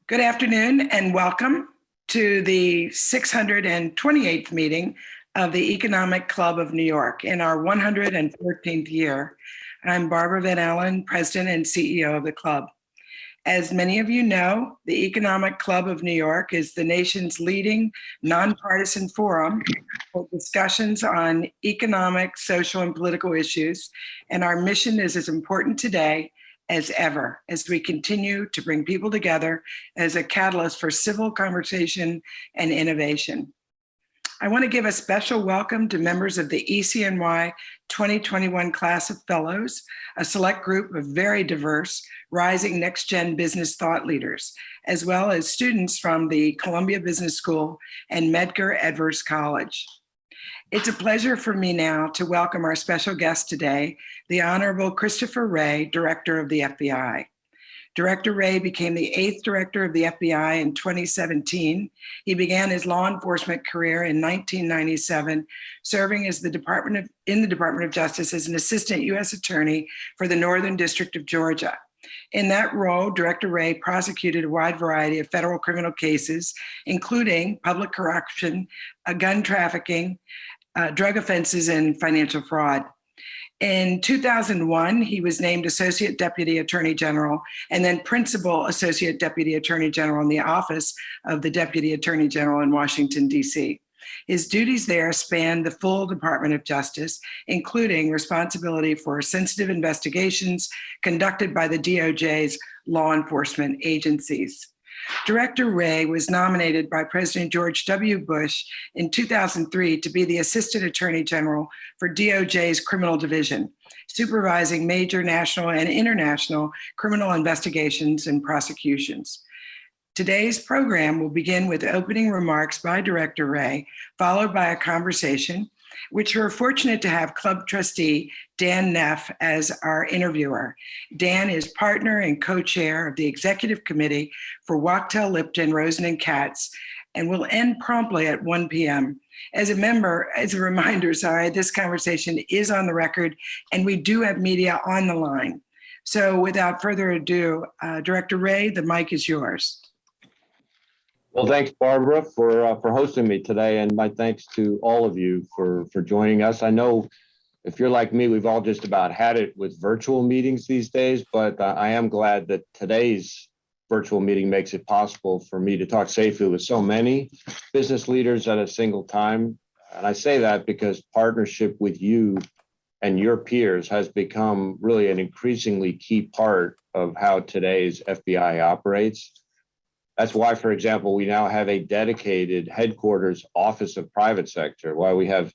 Good afternoon and welcome to the 628th meeting of the Economic Club of New York in our 114th year. I'm Barbara Van Allen, President and CEO of the club. As many of you know, the Economic Club of New York is the nation's leading nonpartisan forum for discussions on economic, social, and political issues, and our mission is as important today as ever, as we continue to bring people together as a catalyst for civil conversation and innovation. I want to give a special welcome to members of the ECNY 2021 class of fellows, a select group of very diverse, rising next-gen business thought leaders, as well as students from the Columbia Business School and Medgar Evers College. It's a pleasure for me now to welcome our special guest today, the Honorable Christopher Wray, Director of the FBI. Director Wray became the 8th Director of the FBI in 2017. He began his law enforcement career in 1997, serving as in the Department of Justice as an Assistant U.S. Attorney for the Northern District of Georgia. In that role, Director Wray prosecuted a wide variety of federal criminal cases, including public corruption, gun trafficking, drug offenses, and financial fraud. In 2001, he was named Associate Deputy Attorney General and then Principal Associate Deputy Attorney General in the Office of the Deputy Attorney General in Washington, D.C. His duties there spanned the full Department of Justice, including responsibility for sensitive investigations conducted by the DOJ's law enforcement agencies. Director Wray was nominated by President George W. Bush in 2003 to be the Assistant Attorney General for DOJ's Criminal Division, supervising major national and international criminal investigations and prosecutions. Today's program will begin with opening remarks by Director Wray, followed by a conversation, which we're fortunate to have Club Trustee Dan Neff as our interviewer. Dan is partner and co-chair of the Executive Committee for Wachtell, Lipton, Rosen, and Katz, and will end promptly at 1 p.m. As a reminder, this conversation is on the record, and we do have media on the line. So without further ado, Director Wray, the mic is yours. Well, thanks, Barbara, for hosting me today, and my thanks to all of you for joining us. I know if you're like me, we've all just about had it with virtual meetings these days, but I am glad that today's virtual meeting makes it possible for me to talk safely with so many business leaders at a single time. And I say that because partnership with you and your peers has become really an increasingly key part of how today's FBI operates. That's why, for example, we now have a dedicated headquarters Office of Private Sector, why we have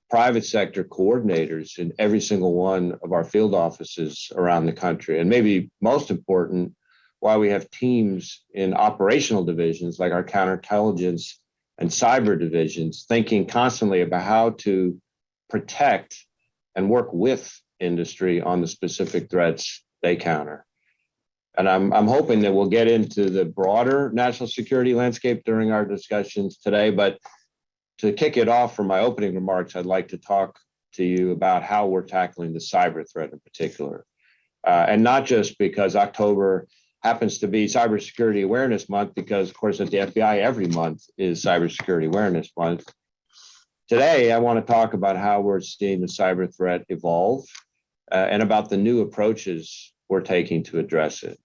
private sector coordinators in every single one of our field offices around the country. And maybe most important, why we have teams in operational divisions like our counterintelligence and cyber divisions, thinking constantly about how to protect and work with industry on the specific threats they counter. And I'm hoping that we'll get into the broader national security landscape during our discussions today. But to kick it off for my opening remarks, I'd like to talk to you about how we're tackling the cyber threat in particular. And not just because October happens to be Cybersecurity Awareness Month, because, of course, at the FBI, every month is Cybersecurity Awareness Month. Today, I want to talk about how we're seeing the cyber threat evolve and about the new approaches we're taking to address it.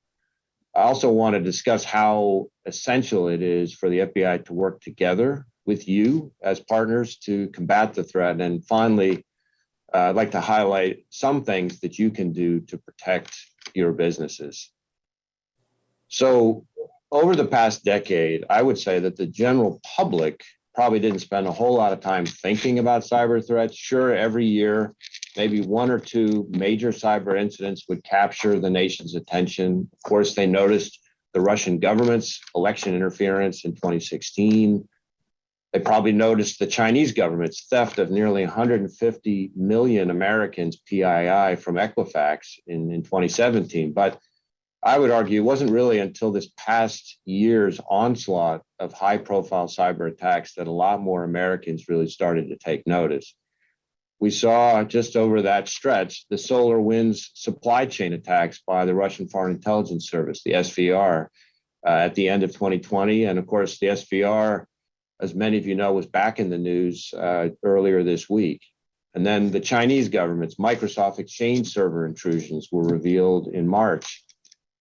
I also want to discuss how essential it is for the FBI to work together with you as partners to combat the threat. And finally, I'd like to highlight some things that you can do to protect your businesses. So over the past decade, I would say that the general public probably didn't spend a whole lot of time thinking about cyber threats. Sure, every year, maybe one or two major cyber incidents would capture the nation's attention. Of course, they noticed the Russian government's election interference in 2016. They probably noticed the Chinese government's theft of nearly 150 million Americans PII from Equifax in 2017. But I would argue it wasn't really until this past year's onslaught of high-profile cyber attacks that a lot more Americans really started to take notice. We saw just over that stretch the SolarWinds supply chain attacks by the Russian Foreign Intelligence Service, the SVR, at the end of 2020. And of course, the SVR, as many of you know, was back in the news earlier this week. And then the Chinese government's Microsoft Exchange server intrusions were revealed in March.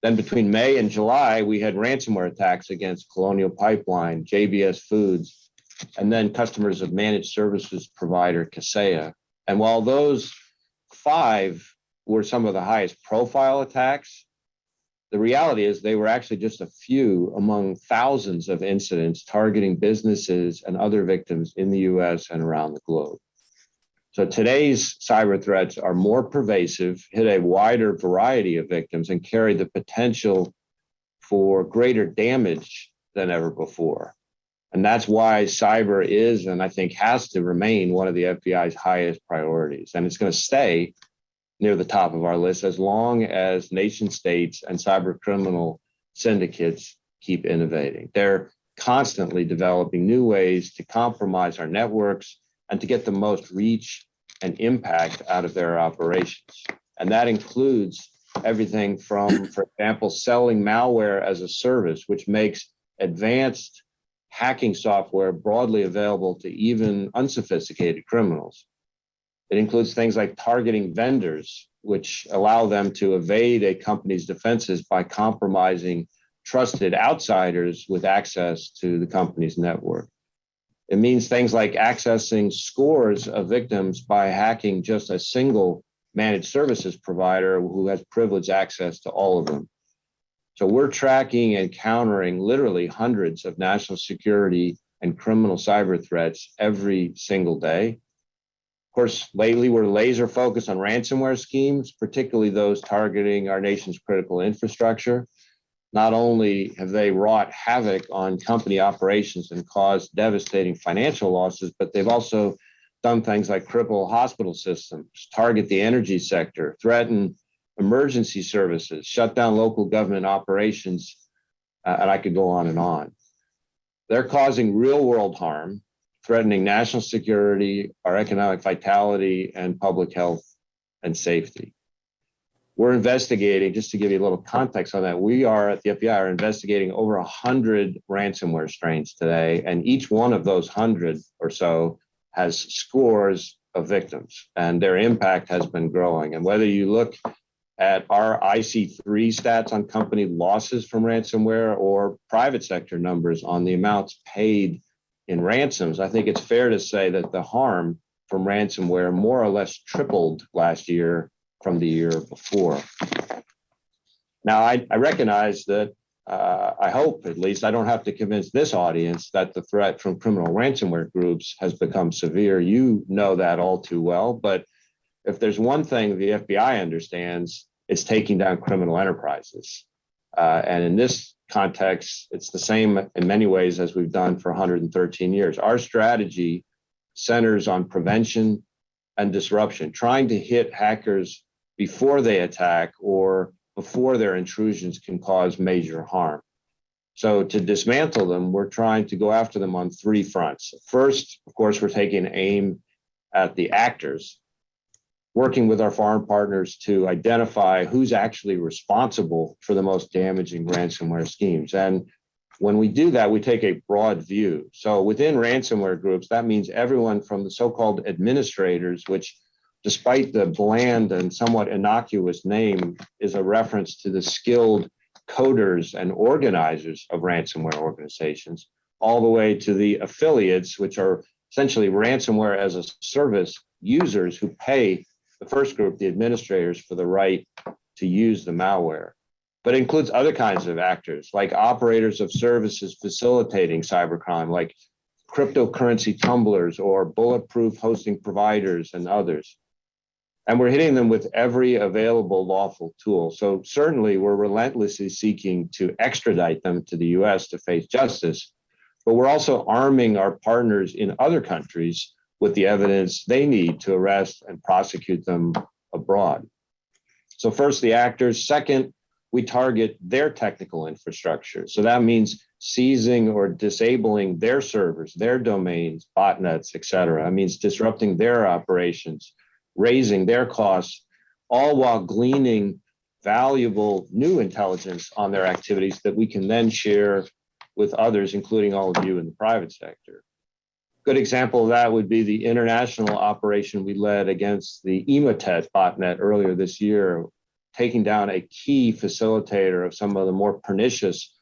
Then between May and July, we had ransomware attacks against Colonial Pipeline, JBS Foods, and then customers of managed services provider Kaseya. And while those 5 were some of the highest profile attacks, the reality is they were actually just a few among thousands of incidents targeting businesses and other victims in the US and around the globe. So today's cyber threats are more pervasive, hit a wider variety of victims, and carry the potential for greater damage than ever before. And that's why cyber is, and I think has to remain, one of the FBI's highest priorities. And it's going to stay near the top of our list as long as nation states and cyber criminal syndicates keep innovating. They're constantly developing new ways to compromise our networks and to get the most reach and impact out of their operations. And that includes everything from, for example, selling malware as a service, which makes advanced hacking software broadly available to even unsophisticated criminals. It includes things like targeting vendors, which allow them to evade a company's defenses by compromising trusted outsiders with access to the company's network. It means things like accessing scores of victims by hacking just a single managed services provider who has privileged access to all of them. So we're tracking and countering literally hundreds of national security and criminal cyber threats every single day. Of course, lately we're laser focused on ransomware schemes, particularly those targeting our nation's critical infrastructure. Not only have they wrought havoc on company operations and caused devastating financial losses, but they've also done things like cripple hospital systems, target the energy sector, threaten emergency services, shut down local government operations, and I could go on and on. They're causing real world harm, threatening national security, our economic vitality, and public health and safety. We're investigating, just to give you a little context on that, we are at the FBI are investigating over 100 ransomware strains today, and each one of those 100 or so has scores of victims, and their impact has been growing. And whether you look at our IC3 stats on company losses from ransomware or private sector numbers on the amounts paid in ransoms, I think it's fair to say that the harm from ransomware more or less tripled last year from the year before. Now, I recognize that I hope, at least, I don't have to convince this audience that the threat from criminal ransomware groups has become severe. You know that all too well. But if there's one thing the FBI understands, it's taking down criminal enterprises. And in this context, it's the same in many ways as we've done for 113 years. Our strategy centers on prevention and disruption, trying to hit hackers before they attack or before their intrusions can cause major harm. So to dismantle them, we're trying to go after them on 3 fronts. First, of course, we're taking aim at the actors, working with our foreign partners to identify who's actually responsible for the most damaging ransomware schemes. And when we do that, we take a broad view. So within ransomware groups, that means everyone from the so-called administrators, which despite the bland and somewhat innocuous name, is a reference to the skilled coders and organizers of ransomware organizations, all the way to the affiliates, which are essentially ransomware as a service users who pay the first group, the administrators, for the right to use the malware. But it includes other kinds of actors, like operators of services facilitating cybercrime, like cryptocurrency tumblers or bulletproof hosting providers and others. And we're hitting them with every available lawful tool. So certainly we're relentlessly seeking to extradite them to the US to face justice, but we're also arming our partners in other countries with the evidence they need to arrest and prosecute them abroad. So first, the actors. Second, we target their technical infrastructure. So that means seizing or disabling their servers, their domains, botnets, et cetera. It means disrupting their operations, raising their costs, all while gleaning valuable new intelligence on their activities that we can then share with others, including all of you in the private sector. Good example of that would be the international operation we led against the Emotet botnet earlier this year, taking down a key facilitator of some of the more pernicious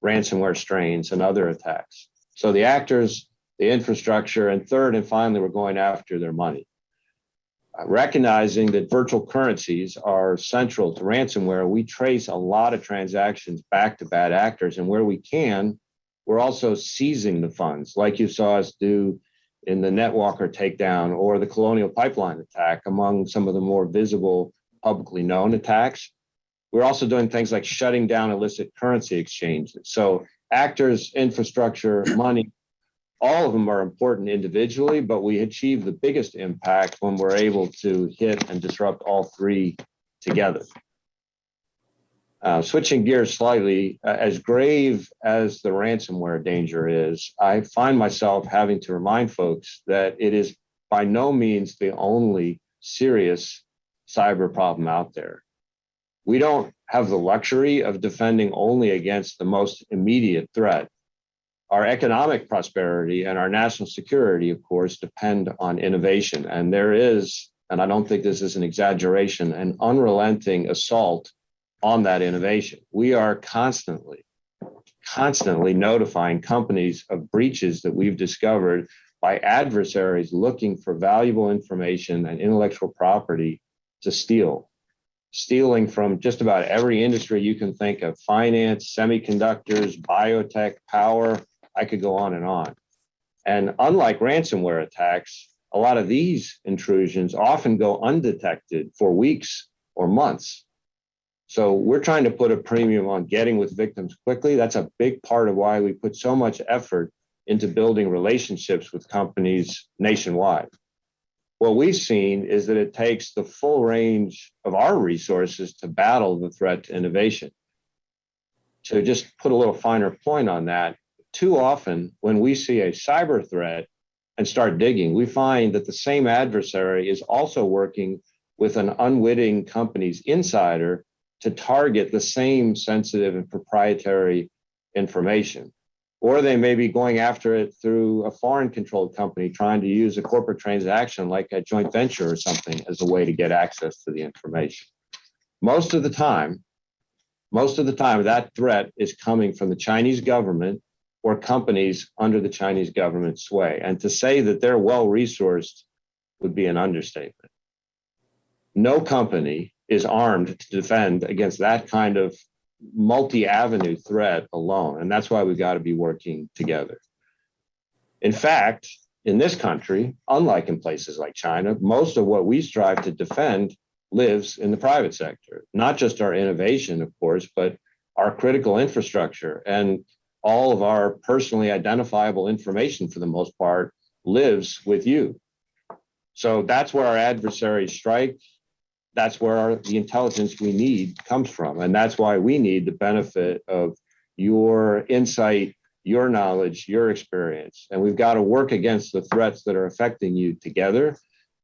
ransomware strains and other attacks. So the actors, the infrastructure, and third and finally, we're going after their money. Recognizing that virtual currencies are central to ransomware, we trace a lot of transactions back to bad actors, and where we can, we're also seizing the funds, like you saw us do in the NetWalker takedown or the Colonial Pipeline attack, among some of the more visible, publicly known attacks. We're also doing things like shutting down illicit currency exchanges. So actors, infrastructure, money, all of them are important individually, but we achieve the biggest impact when we're able to hit and disrupt all three together. Switching gears slightly, as grave as the ransomware danger is, I find myself having to remind folks that it is by no means the only serious cyber problem out there. We don't have the luxury of defending only against the most immediate threat. Our economic prosperity and our national security, of course, depend on innovation. And there is, and I don't think this is an exaggeration, an unrelenting assault on that innovation. We are constantly notifying companies of breaches that we've discovered by adversaries looking for valuable information and intellectual property to steal. Stealing from just about every industry you can think of: finance, semiconductors, biotech, power. I could go on and on. And unlike ransomware attacks, a lot of these intrusions often go undetected for weeks or months. So we're trying to put a premium on getting with victims quickly. That's a big part of why we put so much effort into building relationships with companies nationwide. What we've seen is that it takes the full range of our resources to battle the threat to innovation. To just put a little finer point on that, too often when we see a cyber threat and start digging, we find that the same adversary is also working with an unwitting company's insider to target the same sensitive and proprietary information. Or they may be going after it through a foreign controlled company trying to use a corporate transaction like a joint venture or something as a way to get access to the information. Most of the time, that threat is coming from the Chinese government or companies under the Chinese government sway. And to say that they're well-resourced would be an understatement. No company is armed to defend against that kind of multi-avenue threat alone. And that's why we've got to be working together. In fact, in this country, unlike in places like China, most of what we strive to defend lives in the private sector, not just our innovation, of course, but our critical infrastructure and all of our personally identifiable information, for the most part, lives with you. So that's where our adversaries strike. That's where the intelligence we need comes from. And that's why we need the benefit of your insight, your knowledge, your experience. And we've got to work against the threats that are affecting you together.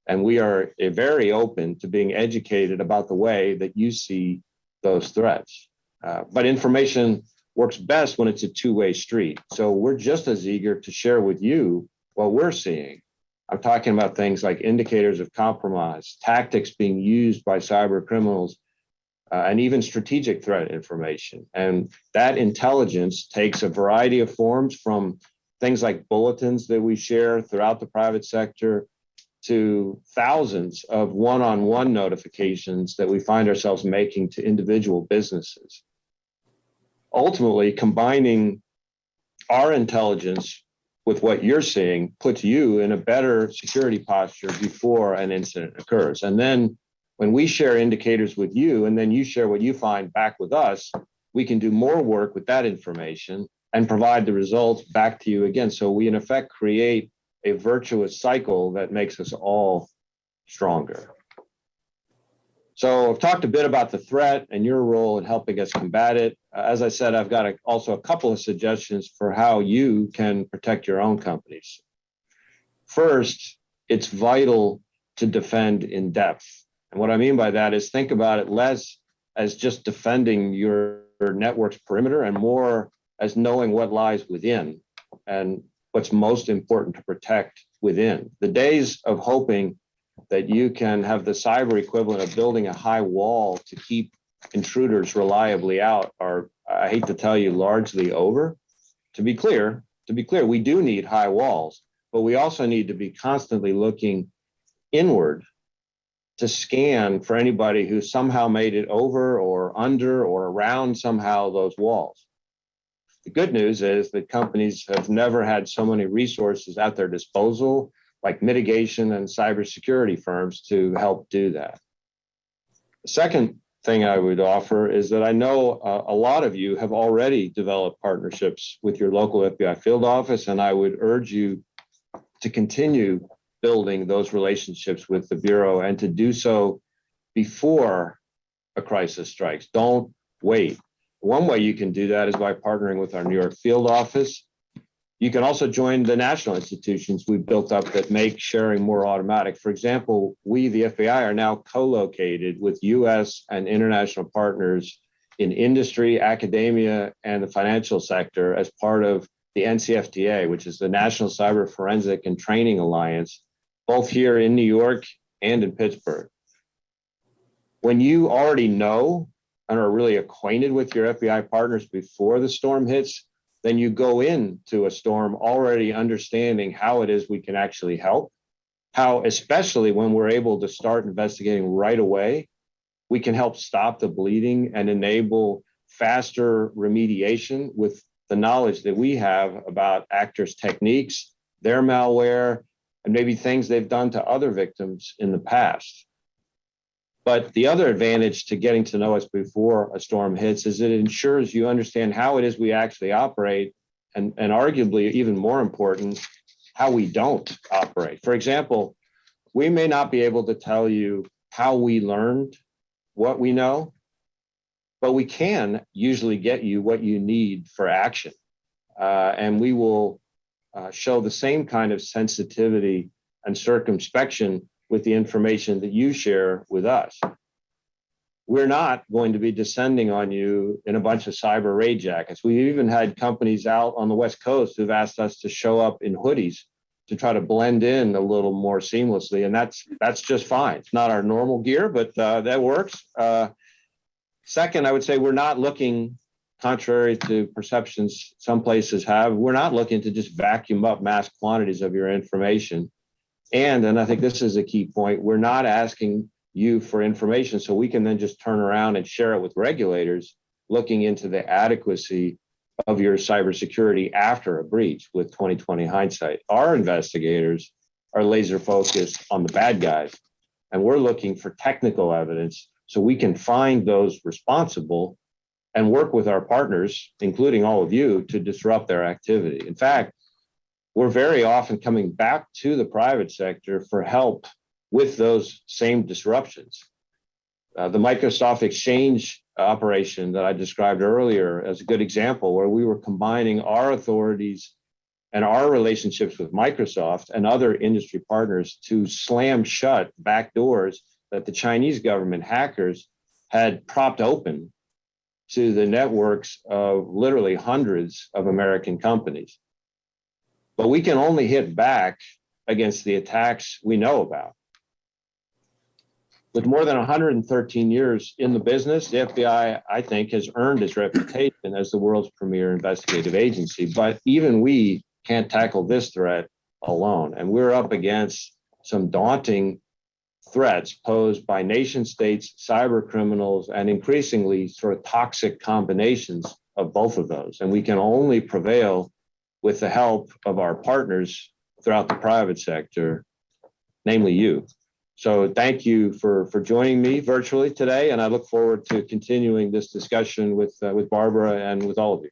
And we are very open to being educated about the way that you see those threats. But information works best when it's a two-way street. So we're just as eager to share with you what we're seeing. I'm talking about things like indicators of compromise, tactics being used by cyber criminals, and even strategic threat information. And that intelligence takes a variety of forms, from things like bulletins that we share throughout the private sector to thousands of one-on-one notifications that we find ourselves making to individual businesses. Ultimately, combining our intelligence with what you're seeing puts you in a better security posture before an incident occurs. And then when we share indicators with you, and then you share what you find back with us, we can do more work with that information and provide the results back to you again. So we, in effect, create a virtuous cycle that makes us all stronger. So I've talked a bit about the threat and your role in helping us combat it. As I said, I've got also a couple of suggestions for how you can protect your own companies. First, it's vital to defend in depth. And what I mean by that is think about it less as just defending your network's perimeter and more as knowing what lies within and what's most important to protect within. The days of hoping that you can have the cyber equivalent of building a high wall to keep intruders reliably out are, I hate to tell you, largely over. To be clear, we do need high walls, but we also need to be constantly looking inward to scan for anybody who somehow made it over or under or around somehow those walls. The good news is that companies have never had so many resources at their disposal, like mitigation and cybersecurity firms, to help do that. The second thing I would offer is that I know a lot of you have already developed partnerships with your local FBI field office, and I would urge you to continue building those relationships with the Bureau and to do so before a crisis strikes. Don't wait. One way you can do that is by partnering with our New York field office. You can also join the national institutions we've built up that make sharing more automatic. For example, we, the FBI, are now co-located with US and international partners in industry, academia, and the financial sector as part of the NCFTA, which is the National Cyber Forensic and Training Alliance, both here in New York and in Pittsburgh. When you already know and are really acquainted with your FBI partners before the storm hits, then you go into a storm already understanding how it is we can actually help, how, especially when we're able to start investigating right away, we can help stop the bleeding and enable faster remediation with the knowledge that we have about actors' techniques, their malware, and maybe things they've done to other victims in the past. But the other advantage to getting to know us before a storm hits is it ensures you understand how it is we actually operate, and arguably even more important, how we don't operate. For example, we may not be able to tell you how we learned what we know, but we can usually get you what you need for action. And we will show the same kind of sensitivity and circumspection with the information that you share with us. We're not going to be descending on you in a bunch of cyber raid jackets. We've even had companies out on the West Coast who've asked us to show up in hoodies to try to blend in a little more seamlessly, and that's just fine. It's not our normal gear, but that works. Second, I would say we're not looking, contrary to perceptions some places have, we're not looking to just vacuum up mass quantities of your information. And I think this is a key point, we're not asking you for information so we can then just turn around and share it with regulators looking into the adequacy of your cybersecurity after a breach with 2020 hindsight. Our investigators are laser focused on the bad guys, and we're looking for technical evidence so we can find those responsible and work with our partners, including all of you, to disrupt their activity. In fact, we're very often coming back to the private sector for help with those same disruptions. The Microsoft Exchange operation that I described earlier as a good example, where we were combining our authorities and our relationships with Microsoft and other industry partners to slam shut back doors that the Chinese government hackers had propped open to the networks of literally hundreds of American companies. But we can only hit back against the attacks we know about. With more than 113 years in the business, the FBI, I think, has earned its reputation as the world's premier investigative agency. But even we can't tackle this threat alone. And we're up against some daunting threats posed by nation states, cyber criminals, and increasingly sort of toxic combinations of both of those. And we can only prevail with the help of our partners throughout the private sector, namely you. So thank you for joining me virtually today, and I look forward to continuing this discussion with Barbara and with all of you.